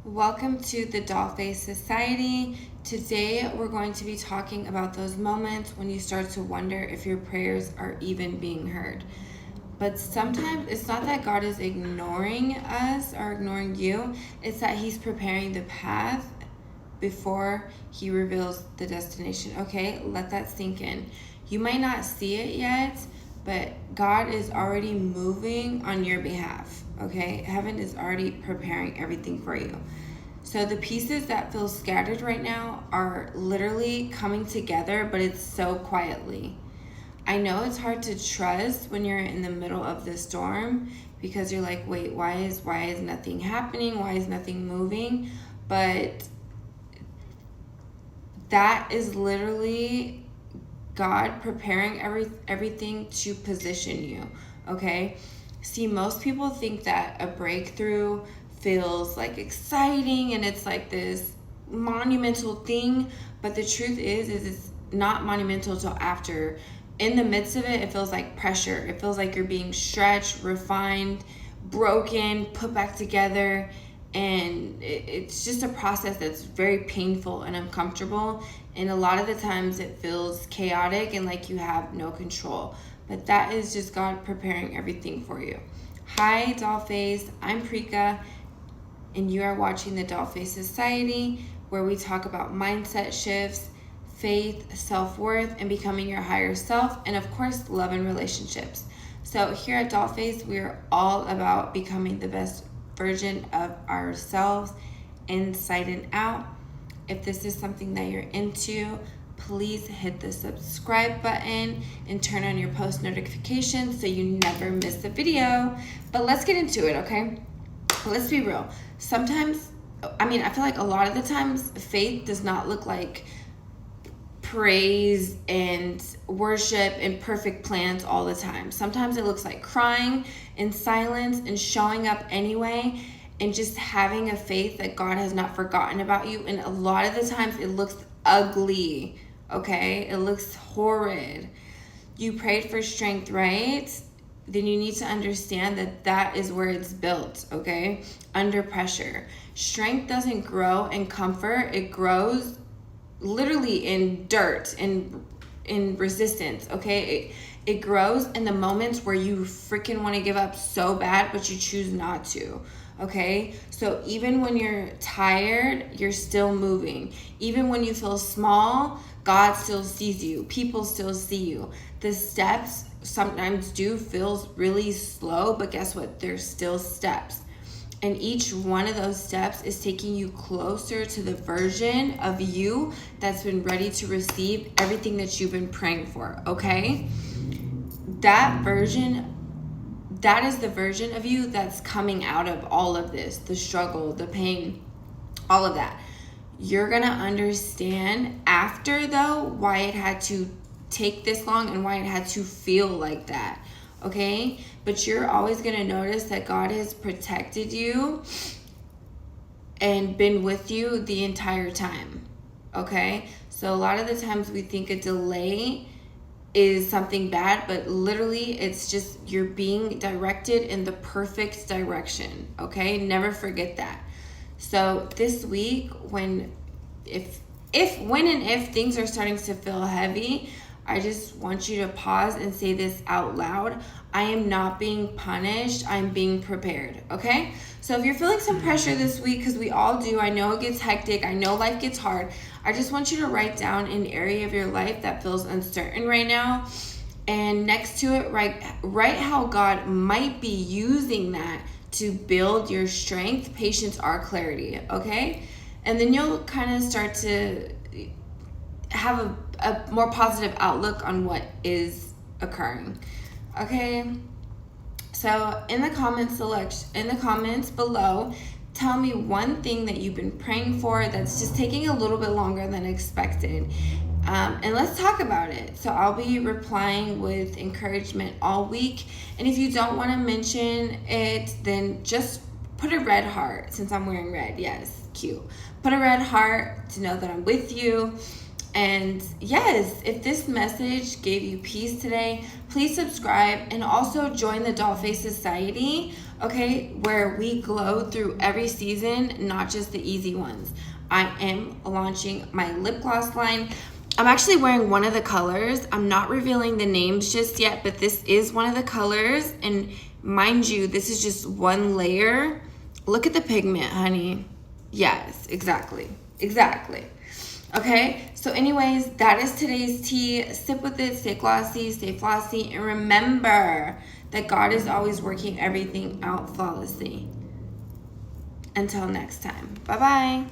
Welcome to the Dollface Society. Today we're going to be talking about those moments when you start to wonder if your prayers are even being heard. But sometimes it's not that God is ignoring us or ignoring you, it's that He's preparing the path before He reveals the destination. Okay, let that sink in. You might not see it yet, but God is already moving on your behalf. Okay, heaven is already preparing everything for you. So the pieces that feel scattered right now are literally coming together, but it's so quietly. I know it's hard to trust when you're in the middle of the storm because you're like, wait, why is nothing happening? Why is nothing moving? But that is literally God preparing everything to position you, okay? See, most people think that a breakthrough feels like exciting and it's like this monumental thing, but the truth is it's not monumental till after. In the midst of it, it feels like pressure. It feels like you're being stretched, refined, broken, put back together, and it's just a process that's very painful and uncomfortable, and a lot of the times it feels chaotic and like you have no control, but that is just God preparing everything for you. Hi Dollface, I'm Preeka, and you are watching the Dollface Society, where we talk about mindset shifts, faith, self-worth, and becoming your higher self, and of course love and relationships. So here at Dollface, we are all about becoming the best version of ourselves inside and out. If this is something that you're into, please hit the subscribe button and turn on your post notifications so you never miss a video. But let's get into it, okay? Let's be real. Sometimes, I feel like a lot of the times faith does not look like praise and worship and perfect plans all the time. Sometimes it looks like crying in silence and showing up anyway and just having a faith that God has not forgotten about you. And a lot of the times it looks ugly, okay? It looks horrid. You prayed for strength, right? Then you need to understand that that is where it's built, okay? Under pressure. Strength doesn't grow in comfort. It grows literally in dirt and in resistance, okay? It grows in the moments where you freaking want to give up so bad, but you choose not to, okay? So even when you're tired, you're still moving. Even when you feel small, God still sees you. People still see you. The steps sometimes do feel really slow, but guess what? They're still steps. And each one of those steps is taking you closer to the version of you that's been ready to receive everything that you've been praying for, okay? That is the version of you that's coming out of all of this, the struggle, the pain, all of that. You're gonna understand after, though, why it had to take this long and why it had to feel like that. Okay, but you're always going to notice that God has protected you and been with you the entire time. Okay, so a lot of the times we think a delay is something bad, but literally it's just you're being directed in the perfect direction. Okay, never forget that. So this week, when if things are starting to feel heavy, I just want you to pause and say this out loud. I am not being punished. I'm being prepared, okay? So if you're feeling some pressure this week, because we all do, I know it gets hectic, I know life gets hard, I just want you to write down an area of your life that feels uncertain right now, and next to it, write how God might be using that to build your strength, patience, or clarity, okay? And then you'll kind of start to have a more positive outlook on what is occurring. Okay, so in the comments below, tell me one thing that you've been praying for that's just taking a little bit longer than expected, and let's talk about it. So I'll be replying with encouragement all week, and if you don't want to mention it, then just put a red heart, since I'm wearing red. Yes, cute. Put a red heart to know that I'm with you. And yes, if this message gave you peace today, please subscribe and also join the Dollface Society, okay, where we glow through every season, not just the easy ones. I am launching my lip gloss line. I'm actually wearing one of the colors. I'm not revealing the names just yet, but this is one of the colors. And mind you, this is just one layer. Look at the pigment, honey. Yes, exactly. Exactly. Okay, so anyways, that is today's tea. Sip with it, stay glossy, stay flossy, and remember that God is always working everything out flawlessly. Until next time, bye-bye.